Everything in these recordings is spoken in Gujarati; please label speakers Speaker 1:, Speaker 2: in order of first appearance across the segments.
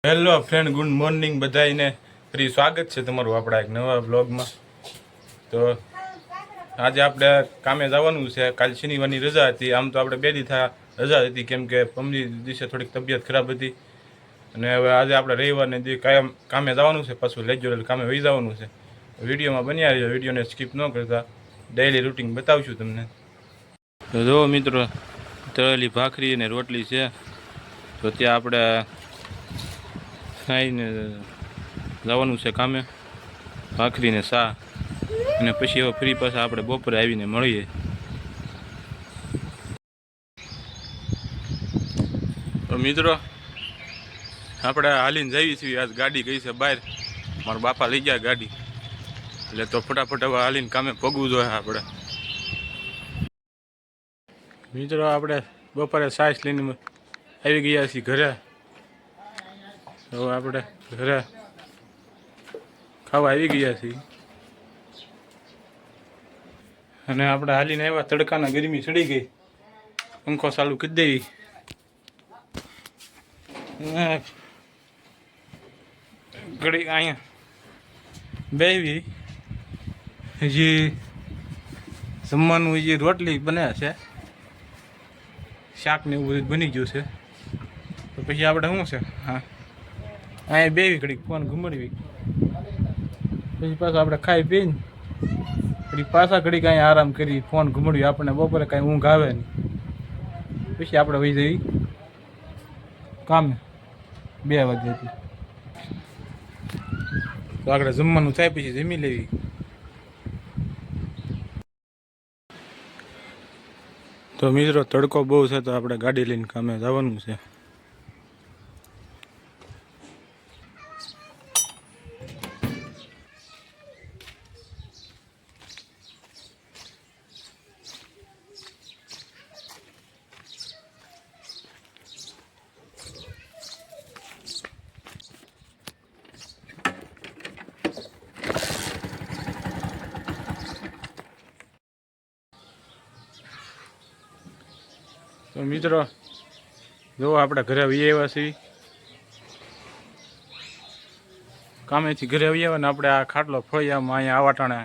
Speaker 1: હેલો ફ્રેન્ડ, ગુડ મોર્નિંગ બધાને. ફરી સ્વાગત છે તમારું આપણા એક નવા બ્લોગમાં. તો આજે આપણે કામે જવાનું છે. કાલ શનિવારની રજા હતી. આમ તો આપણે 2 દિવસ રજા હતી, કેમ કે પમદી દિવસે થોડીક તબિયત ખરાબ હતી. અને હવે આજે આપણે રવિવારને દી કામે જવાનું છે. પાછું રેગ્યુલર કામે વહી જવાનું છે. વિડીયોમાં બન્યા રહીજો, વિડીયોને સ્કીપ ન કરતા. ડેઈલી રૂટીન બતાવશું તમને. તો જો મિત્રો, તળેલી ભાખરી અને રોટલી છે. તો ત્યાં આપણે ખાઈને જવાનું છે કામે. ભાખરીને શા, અને પછી હવે ફરી પાછા આપણે બપોરે આવીને મળીએ. તો મિત્રો, આપણે હાલીને જઈએ છીએ. આજ ગાડી ગઈ છે બહાર. મારા બાપા લઈ ગયા ગાડી, એટલે તો ફટાફટ હવે હાલીને કામે પગવું જોઈએ આપણે. મિત્રો, આપણે બપોરે સાસ લઈને આવી ગયા છીએ ઘરે. હવે આપણે ઘરે ખાવા આવી ગયા છીએ. અને આપણે હાલીને આવ્યા, તડકાના ગરમી ચડી ગઈ. પંખો ચાલુ કરી દેવી. ઘડી અહીંયા બેવી. હજી જમવાનું હજી રોટલી બને છે, શાક ને એવું બધું બની ગયું છે. તો પછી આપણે શું છે, હા અહીંયા બેવી ઘડીક ફોન ઘુમાડવી. પછી પાછું આપણે ખાઈ પીને ઘડીક પાછા ઘડીક અહીંયા આરામ કરી ફોન ઘુમાડવી. આપણને બપોરે કાંઈ ઊંઘ આવે નહીં. પછી આપણે વહી જઈએ કામે 2 વાગ્યાથી. તો આપણે જમવાનું થાય પછી જમી લેવી. તો મિત્રો, તડકો બહુ છે, તો આપણે ગાડી લઈને કામે જવાનું છે. તો મિત્રો, જો આપણે ઘરે આવી આવ્યા છીએ. કામેથી ઘરે આવી આવ્યા ને આપણે આ ખાટલો ફળિયામાં અહીંયા આવાટાણે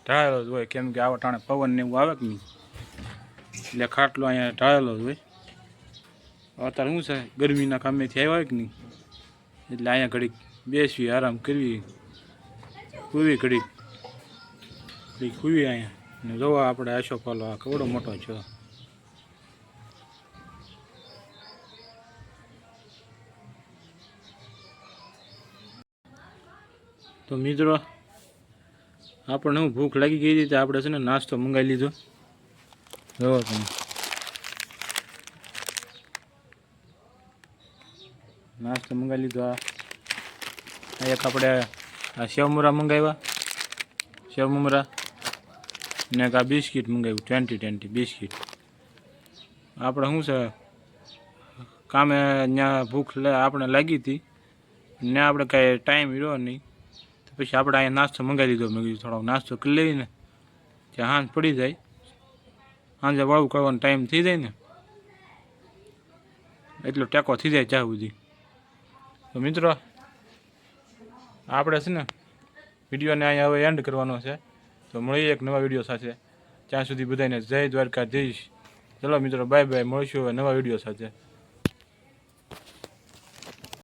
Speaker 1: ઢાળેલો જ હોય, કેમ કે આવાટાણે પવન ને એવું આવે કે નહીં, એટલે ખાટલો અહીંયા ઢાળેલો જ હોય. અત્યારે શું છે, ગરમીના કામેથી આવ્યા હોય કે નહીં, એટલે અહીંયા ઘડીક બેસવી, આરામ કરવી, સૂવી ઘડીક સૂવી અહીંયા. ને જોવા આપણે આશો પાલો આ કેવડો મોટો છે. તો મિત્રો, આપણને હું ભૂખ લાગી ગઈ હતી, આપણે છે ને નાસ્તો મંગાવી લીધો. જોવો તમે, નાસ્તો મંગાવી લીધો. આ એક આપણે આ સેવમરા મંગાવ્યા, સેવમરા, ને એક આ બિસ્કીટ મંગાવ્યું, 20 બિસ્કીટ. આપણે શું છે, કામે ત્યાં ભૂખ આપણે લાગી હતી ને, આપણે કાંઈ ટાઈમ રહ્યો નહીં. પછી આપણે અહીંયા નાસ્તો મંગાવી લીધો. મેં કીધું થોડો નાસ્તો કરી લેવી ને, ત્યાં સાંજ પડી જાય, સાંજે વાળું કરવાનો ટાઈમ થઈ જાય ને, એટલો ટેકો થઈ જાય જ્યાં સુધી. તો મિત્રો, આપણે છે ને વિડીયોને અહીંયા હવે એન્ડ કરવાનો છે. તો મળીએ એક નવા વિડીયો સાથે. ત્યાં સુધી બધાને જય દ્વારકાધીશ. ચલો મિત્રો, બાય બાય. મળીશું હવે નવા વિડીયો સાથે.